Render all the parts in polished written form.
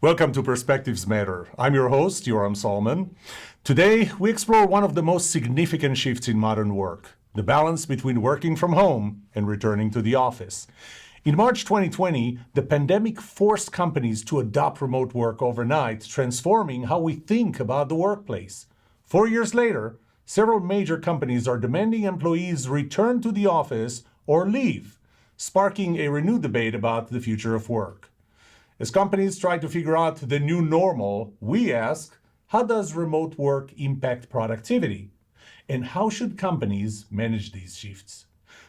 Welcome to Perspectives Matter. I'm your host, Yoram Solomon. Today, we explore one of the most significant shifts in modern work, the balance between working from home and returning to the office. In March 2020, the pandemic forced companies to adopt remote work overnight, transforming how we think about the workplace. 4 years later, several major companies are demanding employees return to the office or leave, sparking a renewed debate about the future of work. As companies try to figure out the new normal, we ask, how does remote work impact productivity? And how should companies manage these shifts?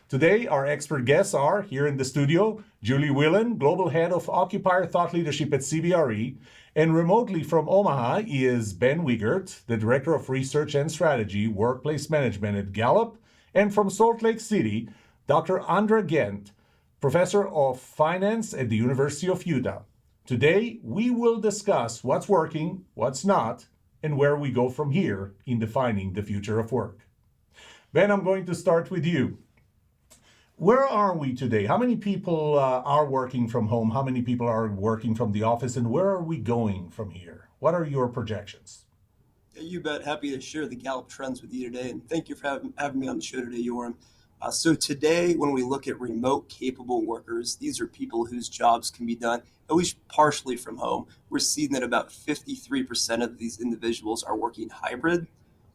Today, our expert guests are here in the studio, Julie Whelan, Global Head of Occupier Thought Leadership at CBRE, and remotely from Omaha is Ben Wigert, the Director of Research and Strategy, Workplace Management at Gallup, and from Salt Lake City, Dr. Andra Ghent, Professor of Finance at the University of Utah. Today, we will discuss what's working, what's not, and where we go from here in defining the future of work. Ben, I'm going to start with you. Where are we today? How many people are working from home? How many people are working from the office? And where are we going from here? What are your projections? You bet. Happy to share the Gallup trends with you today. And thank you for having me on the show today, Yoram. So today, when we look at remote capable workers, these are people whose jobs can be done at least partially from home. We're seeing that about 53% of these individuals are working hybrid,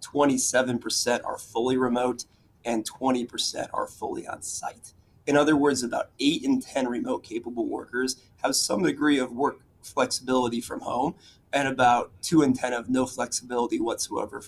27% are fully remote, and 20% are fully on site. In other words, about 8 in 10 remote capable workers have some degree of work flexibility from home, and about 2 in 10 have no flexibility whatsoever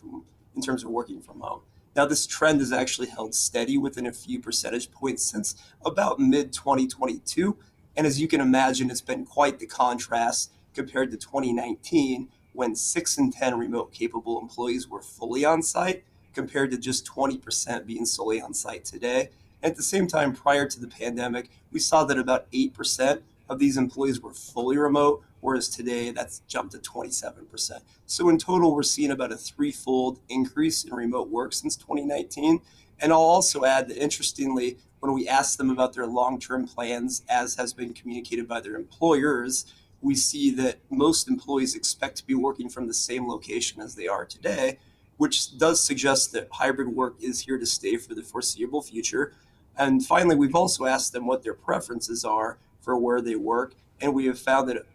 in terms of working from home. Now, this trend has actually held steady within a few percentage points since about mid-2022. And as you can imagine, it's been quite the contrast compared to 2019, when 6 in 10 remote capable employees were fully on site, compared to just 20% being solely on site today. And at the same time, prior to the pandemic, we saw that about 8% of these employees were fully remote, whereas today that's jumped to 27%. So in total, we're seeing about a threefold increase in remote work since 2019. And I'll also add that, interestingly, when we ask them about their long-term plans, as has been communicated by their employers, we see that most employees expect to be working from the same location as they are today, which does suggest that hybrid work is here to stay for the foreseeable future. And finally, we've also asked them what their preferences are for where they work, and we have found that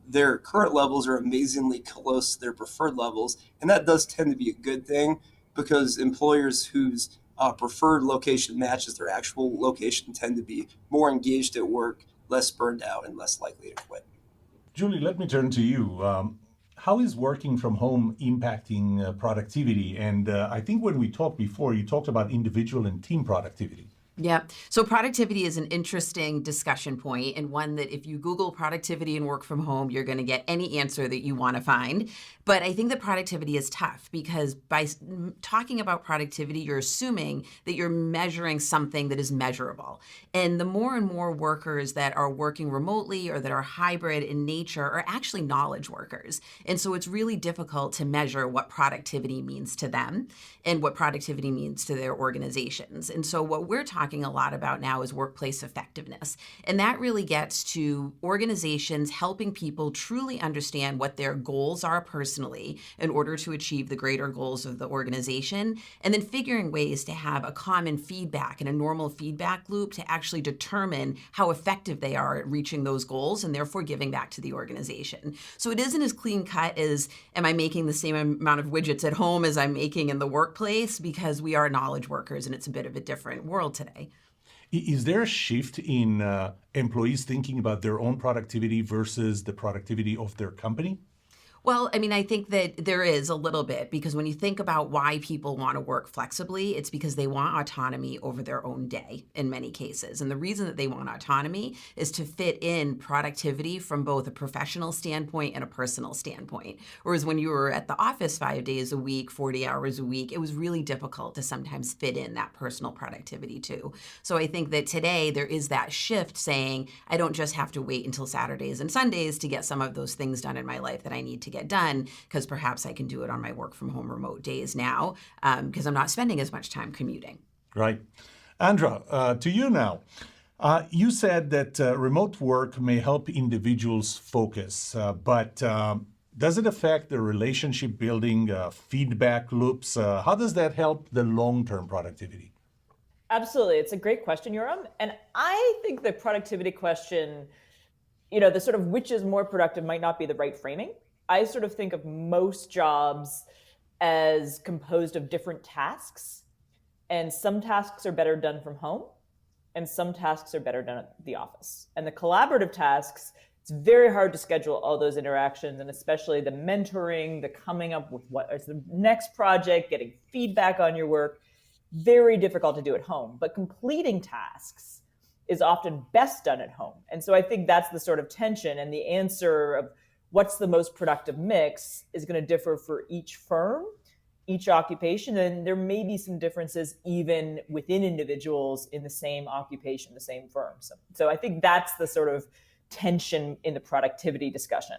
their current levels are amazingly close to their preferred levels, and that does tend to be a good thing, because employers whose preferred location matches their actual location tend to be more engaged at work, less burned out, and less likely to quit. Julie, let me turn to you. How is working from home impacting productivity? And I think when we talked before, you talked about individual and team productivity. Yeah. So productivity is an interesting discussion point, and one that if you Google productivity and work from home, you're going to get any answer that you want to find. But I think that productivity is tough, because by talking about productivity, you're assuming that you're measuring something that is measurable. And the more and more workers that are working remotely or that are hybrid in nature are actually knowledge workers. And so it's really difficult to measure what productivity means to them and what productivity means to their organizations. And so what we're talking a lot about now is workplace effectiveness. And that really gets to organizations helping people truly understand what their goals are personally in order to achieve the greater goals of the organization, and then figuring ways to have a common feedback and a normal feedback loop to actually determine how effective they are at reaching those goals and therefore giving back to the organization. So it isn't as clean cut as, am I making the same amount of widgets at home as I'm making in the workplace, because we are knowledge workers and it's a bit of a different world today. Is there a shift in employees thinking about their own productivity versus the productivity of their company? Well, I mean, I think that there is a little bit, because when you think about why people want to work flexibly, it's because they want autonomy over their own day in many cases. And the reason that they want autonomy is to fit in productivity from both a professional standpoint and a personal standpoint. Whereas when you were at the office 5 days a week, 40 hours a week, it was really difficult to sometimes fit in that personal productivity too. So I think that today there is that shift saying, I don't just have to wait until Saturdays and Sundays to get some of those things done in my life that I need to get done, because perhaps I can do it on my work from home remote days now, because I'm not spending as much time commuting. Right. Andra, to you now. You said that remote work may help individuals focus, but does it affect the relationship building, feedback loops? How does that help the long-term productivity? Absolutely. It's a great question, Yoram. And I think the productivity question, the sort of which is more productive might not be the right framing. I sort of think of most jobs as composed of different tasks, and some tasks are better done from home, and some tasks are better done at the office. And the collaborative tasks, it's very hard to schedule all those interactions, and especially the mentoring, the coming up with what is the next project, getting feedback on your work, very difficult to do at home. But completing tasks is often best done at home. And so I think that's the sort of tension, and the answer of what's the most productive mix is going to differ for each firm, each occupation, and there may be some differences even within individuals in the same occupation, the same firm. So I think that's the sort of tension in the productivity discussion.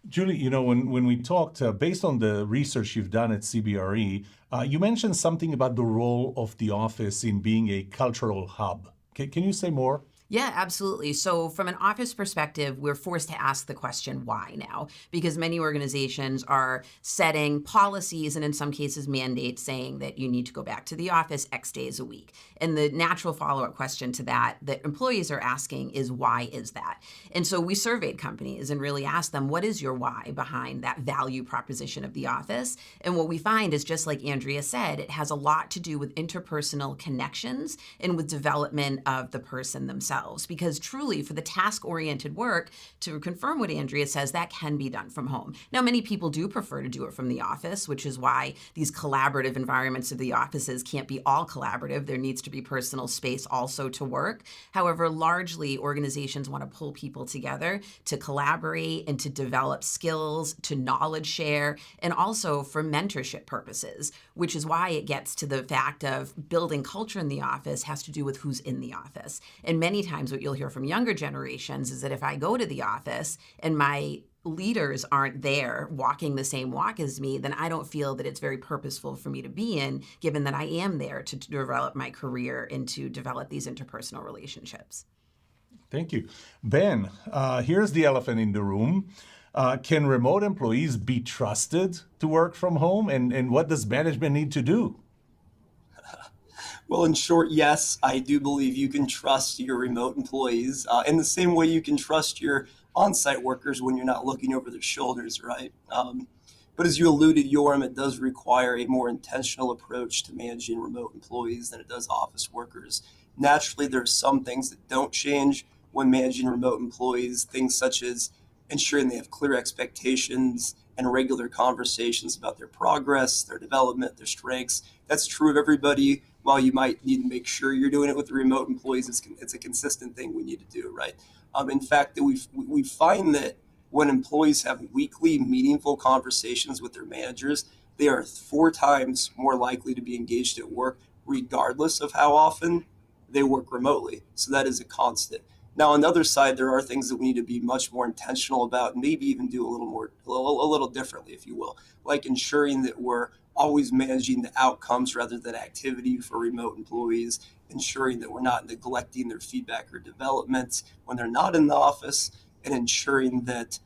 Julie, when we talked, based on the research you've done at CBRE, you mentioned something about the role of the office in being a cultural hub. Can you say more? Yeah, absolutely. So from an office perspective, we're forced to ask the question, why now? Because many organizations are setting policies and in some cases mandates saying that you need to go back to the office X days a week. And the natural follow-up question to that employees are asking is, why is that? And so we surveyed companies and really asked them, what is your why behind that value proposition of the office? And what we find is, just like Andrea said, it has a lot to do with interpersonal connections and with development of the person themselves. Because truly, for the task-oriented work, to confirm what Andrea says, that can be done from home. Now, many people do prefer to do it from the office, which is why these collaborative environments of the offices can't be all collaborative. There needs to be personal space also to work. However, largely, organizations want to pull people together to collaborate and to develop skills, to knowledge share, and also for mentorship purposes, which is why it gets to the fact of building culture in the office has to do with who's in the office. And many times what you'll hear from younger generations is that if I go to the office and my leaders aren't there walking the same walk as me, then I don't feel that it's very purposeful for me to be in, given that I am there to develop my career and to develop these interpersonal relationships. Thank you. Ben, here's the elephant in the room. Can remote employees be trusted to work from home? And what does management need to do? Well, in short, yes, I do believe you can trust your remote employees in the same way you can trust your on-site workers when you're not looking over their shoulders, right? But as you alluded, Yoram, it does require a more intentional approach to managing remote employees than it does office workers. Naturally, there are some things that don't change when managing remote employees, things such as ensuring they have clear expectations and regular conversations about their progress, their development, their strengths. That's true of everybody. While you might need to make sure you're doing it with the remote employees, it's a consistent thing we need to do, right? In fact, we find that when employees have weekly, meaningful conversations with their managers, they are 4 times more likely to be engaged at work, regardless of how often they work remotely. So that is a constant. Now, on the other side, there are things that we need to be much more intentional about, and maybe even do a little differently, if you will, like ensuring that we're always managing the outcomes rather than activity for remote employees, ensuring that we're not neglecting their feedback or development when they're not in the office, and ensuring that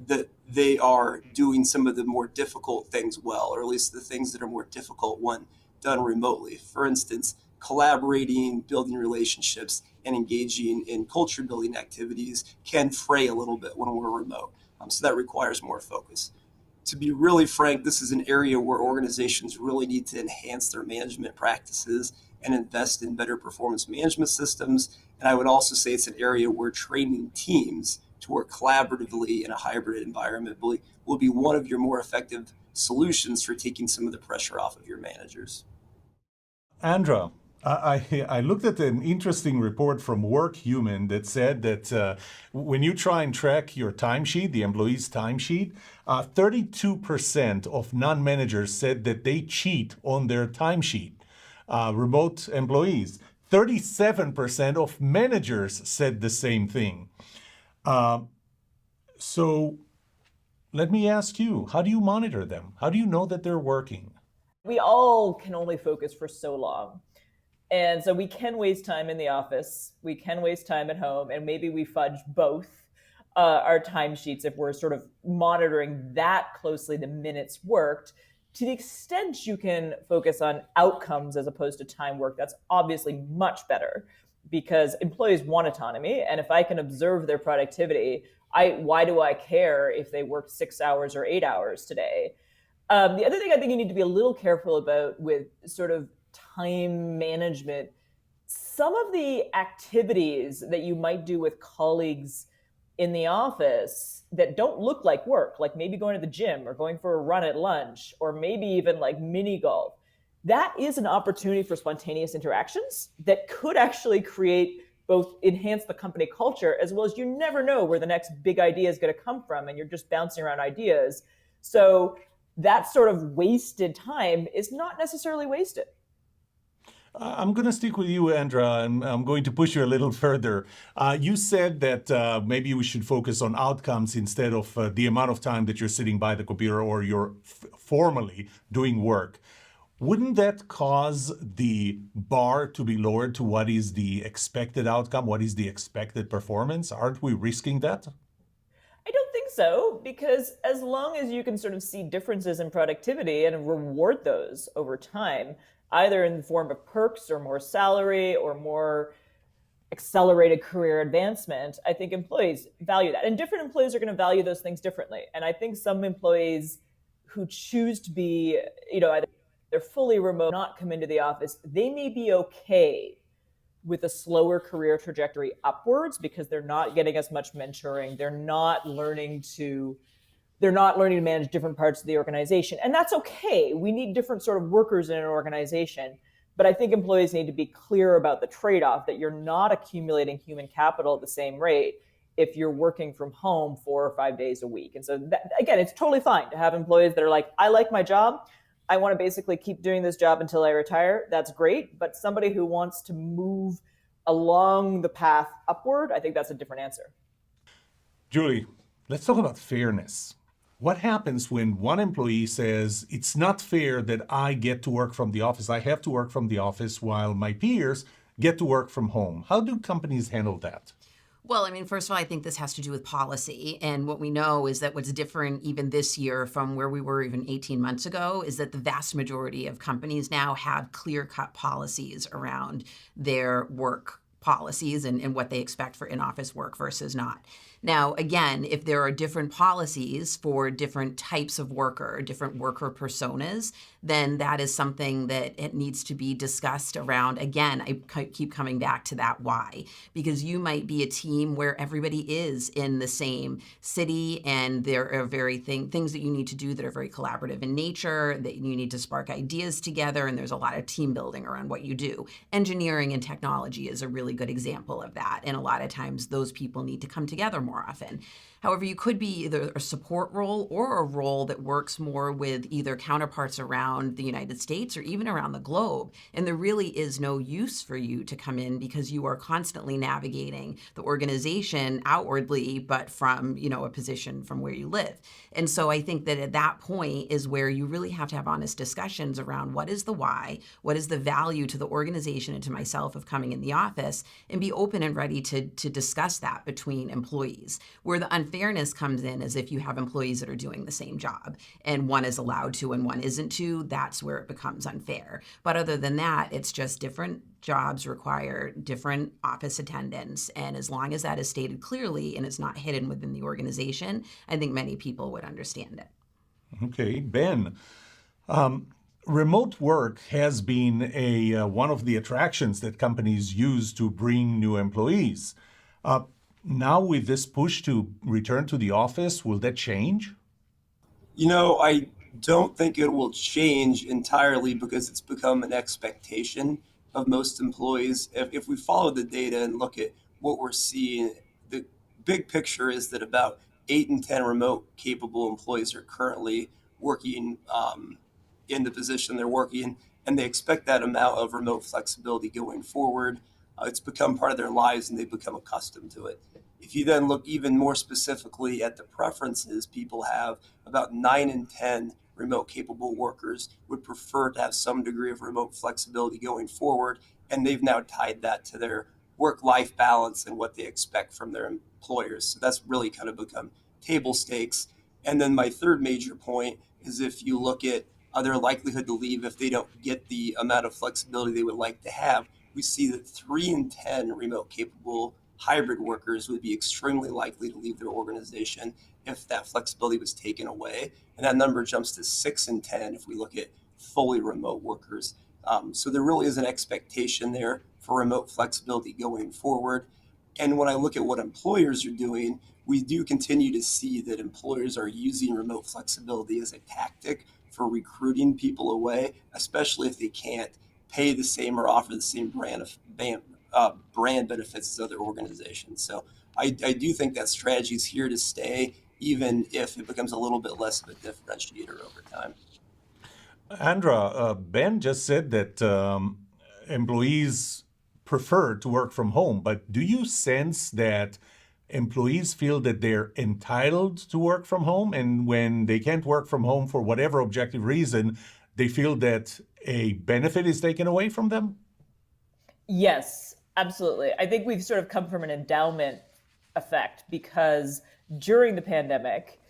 that they are doing some of the more difficult things well, or at least the things that are more difficult when done remotely. For instance, collaborating, building relationships, and engaging in culture building activities can fray a little bit when we're remote. So that requires more focus. To be really frank, this is an area where organizations really need to enhance their management practices and invest in better performance management systems. And I would also say it's an area where training teams to work collaboratively in a hybrid environment will be one of your more effective solutions for taking some of the pressure off of your managers. Andra, I looked at an interesting report from WorkHuman that said that when you try and track your timesheet, the employee's timesheet, 32% of non-managers said that they cheat on their timesheet. Remote employees, 37% of managers said the same thing. So let me ask you, how do you monitor them? How do you know that they're working? We all can only focus for so long. And so we can waste time in the office, we can waste time at home, and maybe we fudge both our timesheets if we're sort of monitoring that closely, the minutes worked. To the extent you can focus on outcomes as opposed to time work, that's obviously much better because employees want autonomy. And if I can observe their productivity, why do I care if they work 6 hours or 8 hours today? The other thing I think you need to be a little careful about with sort of time management, some of the activities that you might do with colleagues in the office that don't look like work, like maybe going to the gym or going for a run at lunch, or maybe even like mini golf, that is an opportunity for spontaneous interactions that could actually create both enhance the company culture, as well as you never know where the next big idea is going to come from, and you're just bouncing around ideas. So that sort of wasted time is not necessarily wasted. I'm going to stick with you, Andra, and I'm going to push you a little further. You said that maybe we should focus on outcomes instead of the amount of time that you're sitting by the computer or you're formally doing work. Wouldn't that cause the bar to be lowered to what is the expected outcome? What is the expected performance? Aren't we risking that? I don't think so, because as long as you can sort of see differences in productivity and reward those over time, either in the form of perks or more salary or more accelerated career advancement, I think employees value that. And different employees are going to value those things differently. And I think some employees who choose to be, either they're fully remote, not come into the office, they may be okay with a slower career trajectory upwards because they're not getting as much mentoring. They're not learning to manage different parts of the organization. And that's okay. We need different sort of workers in an organization. But I think employees need to be clear about the trade-off that you're not accumulating human capital at the same rate if you're working from home 4 or 5 days a week. And so again, it's totally fine to have employees that are like, I like my job. I want to basically keep doing this job until I retire. That's great. But somebody who wants to move along the path upward, I think that's a different answer. Julie, let's talk about fairness. What happens when one employee says, it's not fair that I get to work from the office, I have to work from the office while my peers get to work from home? How do companies handle that? Well, I mean, first of all, I think this has to do with policy. And what we know is that what's different even this year from where we were even 18 months ago is that the vast majority of companies now have clear-cut policies around their work policies and what they expect for in-office work versus not. Now, again, if there are different policies for different types of worker, different worker personas, then that is something that it needs to be discussed around. Again, I keep coming back to that why, because you might be a team where everybody is in the same city and there are things that you need to do that are very collaborative in nature, that you need to spark ideas together, and there's a lot of team building around what you do. Engineering and technology is a really good example of that, and a lot of times those people need to come together more often. However, you could be either a support role or a role that works more with either counterparts around the United States or even around the globe. And there really is no use for you to come in because you are constantly navigating the organization outwardly, but from, a position from where you live. And so I think that at that point is where you really have to have honest discussions around what is the why, what is the value to the organization and to myself of coming in the office, and be open and ready to discuss that between employees. Where the unfairness comes in is if you have employees that are doing the same job and one is allowed to and one isn't to, that's where it becomes unfair. But other than that, it's just different jobs require different office attendance. And as long as that is stated clearly and it's not hidden within the organization, I think many people would understand it. Okay, Ben. Remote work has been one of the attractions that companies use to bring new employees. Now with this push to return to the office, will that change? I don't think it will change entirely because it's become an expectation of most employees. If we follow the data and look at what we're seeing, the big picture is that about 8 in 10 remote capable employees are currently working in the position they're working, and they expect that amount of remote flexibility going forward. It's become part of their lives and they've become accustomed to it. If you then look even more specifically at the preferences people have, about 9 in 10 remote capable workers would prefer to have some degree of remote flexibility going forward. And they've now tied that to their work-life balance and what they expect from their employers. So that's really kind of become table stakes. And then my third major point is if you look at their likelihood to leave if they don't get the amount of flexibility they would like to have, we see that 3 in 10 remote capable hybrid workers would be extremely likely to leave their organization if that flexibility was taken away. And that number jumps to 6 in 10 if we look at fully remote workers. So there really is an expectation there for remote flexibility going forward. And when I look at what employers are doing, we do continue to see that employers are using remote flexibility as a tactic for recruiting people away, especially if they can't pay the same or offer the same brand benefits as other organizations. So I do think that strategy is here to stay, even if it becomes a little bit less of a differentiator over time. Andra, Ben just said that employees prefer to work from home, but do you sense that employees feel that they're entitled to work from home, and when they can't work from home for whatever objective reason, they feel that a benefit is taken away from them? Yes, absolutely. I think we've sort of come from an endowment effect because during the pandemic,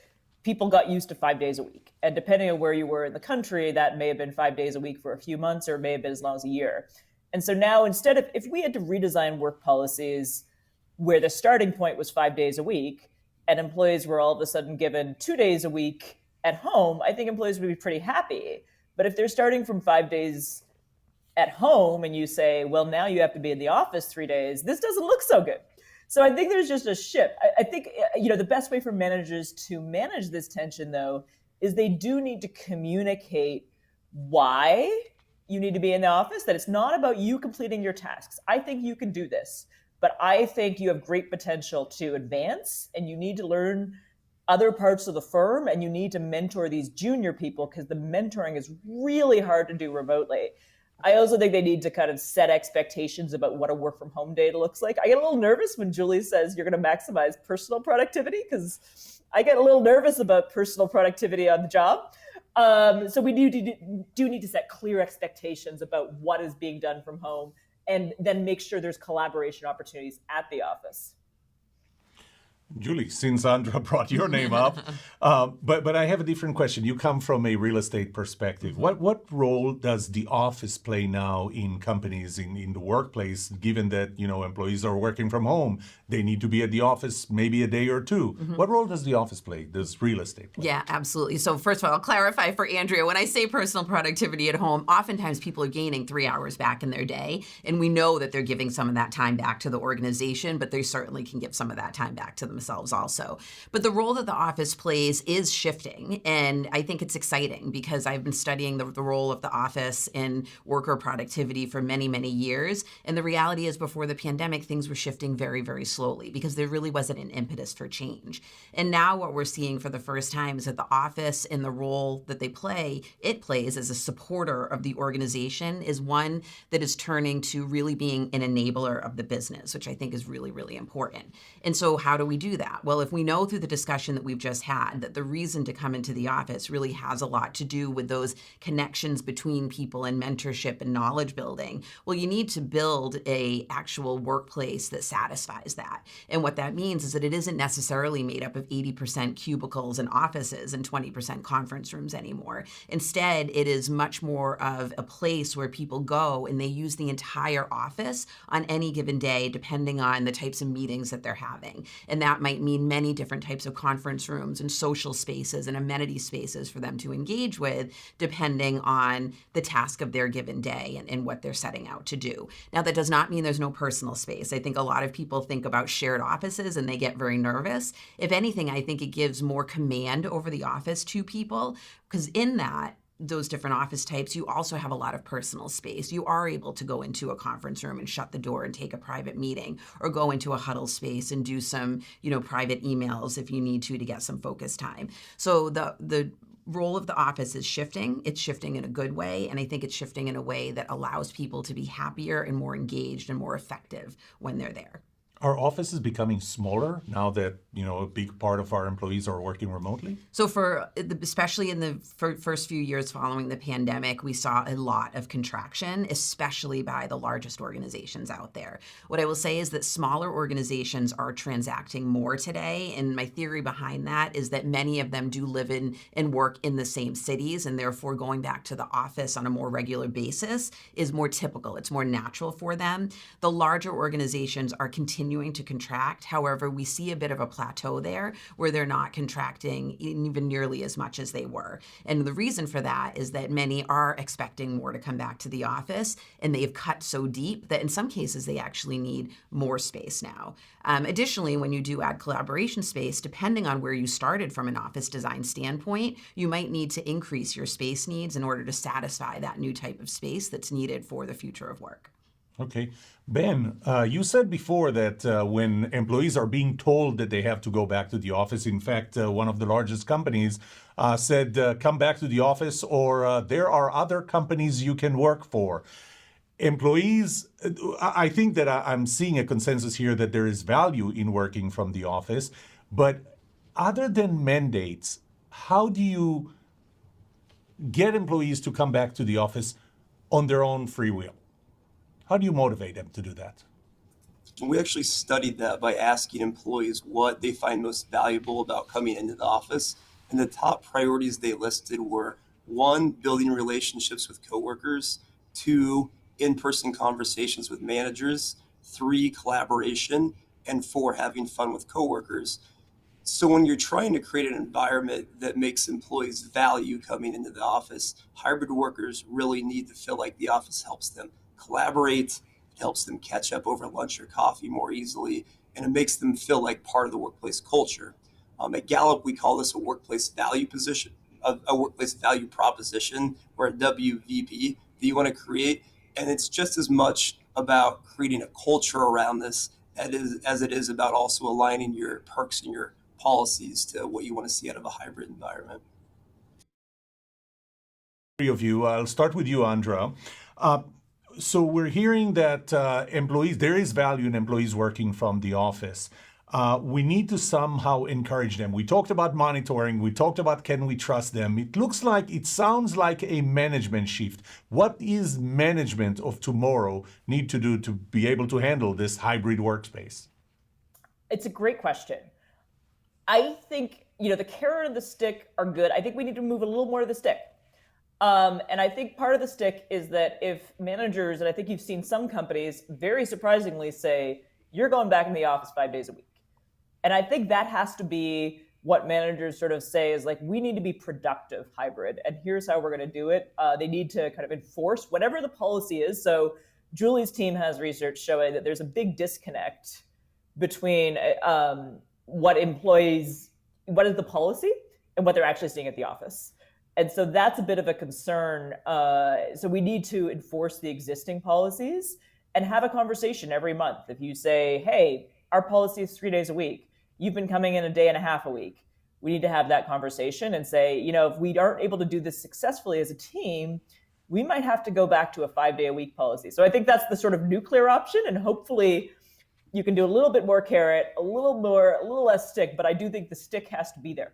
people got used to 5 days a week. And depending on where you were in the country, that may have been 5 days a week for a few months, or it may have been as long as a year. And so now instead of, if we had to redesign work policies where the starting point was 5 days a week and employees were all of a sudden given 2 days a week at home, I think employees would be pretty happy. But if they're starting from 5 days at home and you say, well, now you have to be in the office 3 days, this doesn't look so good. So I think there's just a shift. I think, the best way for managers to manage this tension, though, is they do need to communicate why you need to be in the office, that it's not about you completing your tasks. I think you can do this, but I think you have great potential to advance and you need to learn other parts of the firm and you need to mentor these junior people because the mentoring is really hard to do remotely. I also think they need to kind of set expectations about what a work from home day looks like. I get a little nervous when Julie says you're going to maximize personal productivity because I get a little nervous about personal productivity on the job. So we do need to set clear expectations about what is being done from home and then make sure there's collaboration opportunities at the office. Julie, since Andra brought your name up, but I have a different question. You come from a real estate perspective. What role does the office play now in companies, in the workplace, given that, employees are working from home? They need to be at the office maybe a day or two. What role does the office play? Does real estate play? Yeah, absolutely. So first of all, I'll clarify for Andrea, when I say personal productivity at home, oftentimes people are gaining 3 hours back in their day. And we know that they're giving some of that time back to the organization, but they certainly can give some of that time back to themselves also. But the role that the office plays is shifting. And I think it's exciting because I've been studying the role of the office in worker productivity for many, many years. And the reality is before the pandemic, things were shifting very, very slowly because there really wasn't an impetus for change. And now what we're seeing for the first time is that the office and the role that it plays as a supporter of the organization is one that is turning to really being an enabler of the business, which I think is really, really important. And so how do we do that? Well, if we know through the discussion that we've just had that the reason to come into the office really has a lot to do with those connections between people and mentorship and knowledge building, well, you need to build a actual workplace that satisfies that. And what that means is that it isn't necessarily made up of 80% cubicles and offices and 20% conference rooms anymore. Instead, it is much more of a place where people go and they use the entire office on any given day, depending on the types of meetings that they're having. And that might mean many different types of conference rooms and social spaces and amenity spaces for them to engage with, depending on the task of their given day and what they're setting out to do. Now, that does not mean there's no personal space. I think a lot of people think about shared offices and they get very nervous. If anything, I think it gives more command over the office to people because in those different office types, you also have a lot of personal space. You are able to go into a conference room and shut the door and take a private meeting or go into a huddle space and do some, private emails if you need to get some focus time. So the role of the office is shifting. It's shifting in a good way. And I think it's shifting in a way that allows people to be happier and more engaged and more effective when they're there. Are offices becoming smaller now that, a big part of our employees are working remotely? So especially in the first few years following the pandemic, we saw a lot of contraction, especially by the largest organizations out there. What I will say is that smaller organizations are transacting more today. And my theory behind that is that many of them do live in and work in the same cities, and therefore going back to the office on a more regular basis is more typical. It's more natural for them. The larger organizations are continuing to contract. However, we see a bit of a plateau there where they're not contracting even nearly as much as they were. And the reason for that is that many are expecting more to come back to the office, and they've cut so deep that in some cases they actually need more space now. Additionally, when you do add collaboration space, depending on where you started from an office design standpoint, you might need to increase your space needs in order to satisfy that new type of space that's needed for the future of work. Okay. Ben, you said before that when employees are being told that they have to go back to the office, in fact, one of the largest companies said, come back to the office, or there are other companies you can work for. Employees, I think that I'm seeing a consensus here that there is value in working from the office, but other than mandates, how do you get employees to come back to the office on their own free will? How do you motivate them to do that? We actually studied that by asking employees what they find most valuable about coming into the office. And the top priorities they listed were 1, building relationships with coworkers, 2, in-person conversations with managers, 3, collaboration, and 4, having fun with coworkers. So when you're trying to create an environment that makes employees value coming into the office, hybrid workers really need to feel like the office helps them collaborate, it helps them catch up over lunch or coffee more easily, and it makes them feel like part of the workplace culture. At Gallup, we call this a workplace value position, a workplace value proposition, or a WVP that you want to create. And it's just as much about creating a culture around this as it is about also aligning your perks and your policies to what you want to see out of a hybrid environment. Three of you, I'll start with you, Andra. So we're hearing that there is value in employees working from the office. We need to somehow encourage them. We talked about monitoring. We talked about can we trust them. It sounds like a management shift. What is management of tomorrow need to do to be able to handle this hybrid workspace? It's a great question. I think, the carrot and the stick are good. I think we need to move a little more to the stick. And I think part of the stick is that if managers, and I think you've seen some companies very surprisingly say, you're going back in the office 5 days a week. And I think that has to be what managers sort of say is like, we need to be productive hybrid. And here's how we're going to do it. They need to kind of enforce whatever the policy is. So Julie's team has research showing that there's a big disconnect between what is the policy and what they're actually seeing at the office. And so that's a bit of a concern. So we need to enforce the existing policies and have a conversation every month. If you say, hey, our policy is 3 days a week, you've been coming in a day and a half a week, we need to have that conversation and say, if we aren't able to do this successfully as a team, we might have to go back to a 5-day-a-week policy. So I think that's the sort of nuclear option, and hopefully you can do a little bit more carrot, a little less stick, but I do think the stick has to be there.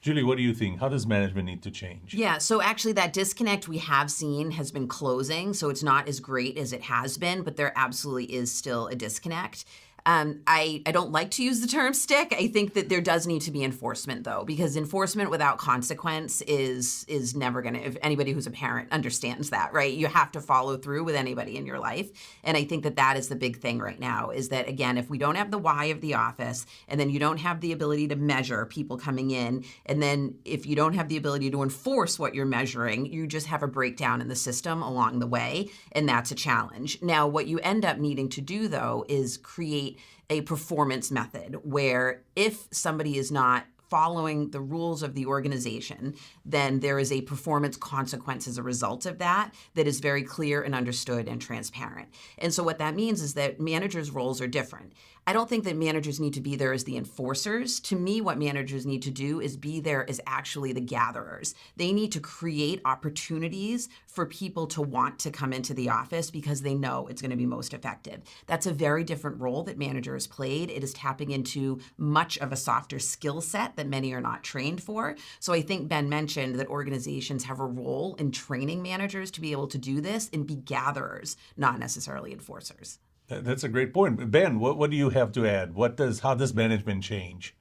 Julie, what do you think? How does management need to change? Yeah, so actually that disconnect we have seen has been closing, so it's not as great as it has been, but there absolutely is still a disconnect. I don't like to use the term stick. I think that there does need to be enforcement, though, because enforcement without consequence is never going to, if anybody who's a parent understands that, right? You have to follow through with anybody in your life. And I think that that is the big thing right now is that, again, if we don't have the why of the office, and then you don't have the ability to measure people coming in, and then if you don't have the ability to enforce what you're measuring, you just have a breakdown in the system along the way, and that's a challenge. Now, what you end up needing to do, though, is create a performance method where if somebody is not following the rules of the organization, then there is a performance consequence as a result of that is very clear and understood and transparent. And so what that means is that managers' roles are different. I don't think that managers need to be there as the enforcers. To me, what managers need to do is be there as actually the gatherers. They need to create opportunities for people to want to come into the office because they know it's going to be most effective. That's a very different role that managers played. It is tapping into much of a softer skill set that many are not trained for. So I think Ben mentioned that organizations have a role in training managers to be able to do this and be gatherers, not necessarily enforcers. That's a great point. Ben, what do you have to add? How does management change?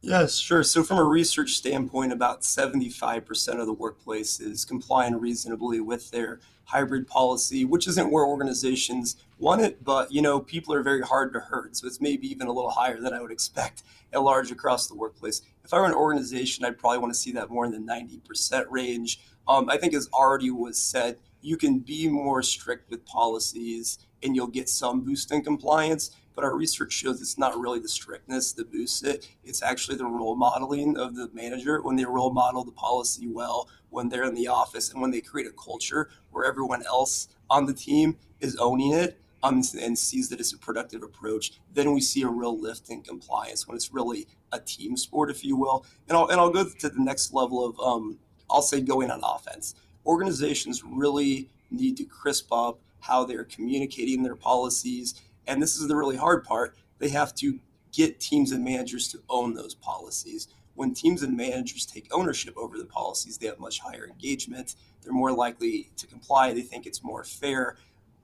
Yes, sure. So from a research standpoint, about 75% of the workplace is complying reasonably with their hybrid policy, which isn't where organizations want it, but people are very hard to hurt. So it's maybe even a little higher than I would expect at large across the workplace. If I were an organization, I'd probably want to see that more in the 90% range. I think as already was said, you can be more strict with policies and you'll get some boost in compliance. But our research shows it's not really the strictness that boosts it. It's actually the role modeling of the manager. When they role model the policy well, when they're in the office, and when they create a culture where everyone else on the team is owning it and sees that it's a productive approach, then we see a real lift in compliance when it's really a team sport, if you will. And I'll go to the next level of, I'll say, going on offense. Organizations really need to crisp up how they're communicating their policies. And this is the really hard part. They have to get teams and managers to own those policies. When teams and managers take ownership over the policies, they have much higher engagement. They're more likely to comply. They think it's more fair.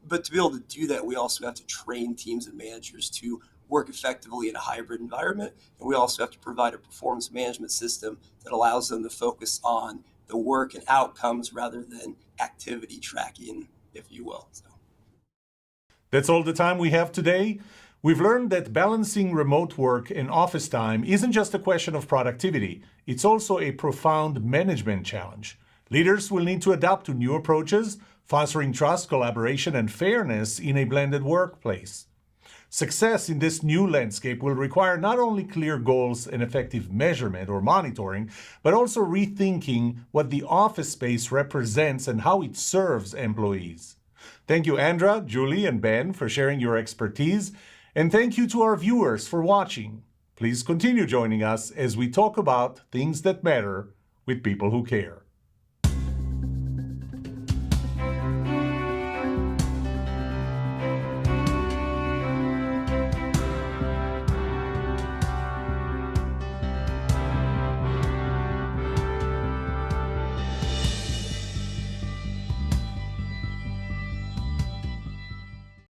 But to be able to do that, we also have to train teams and managers to work effectively in a hybrid environment. And we also have to provide a performance management system that allows them to focus on the work and outcomes rather than activity tracking, if you will. So. That's all the time we have today. We've learned that balancing remote work and office time isn't just a question of productivity. It's also a profound management challenge. Leaders will need to adapt to new approaches, fostering trust, collaboration, and fairness in a blended workplace. Success in this new landscape will require not only clear goals and effective measurement or monitoring, but also rethinking what the office space represents and how it serves employees. Thank you, Andra, Julie, and Ben, for sharing your expertise. And thank you to our viewers for watching. Please continue joining us as we talk about things that matter with people who care.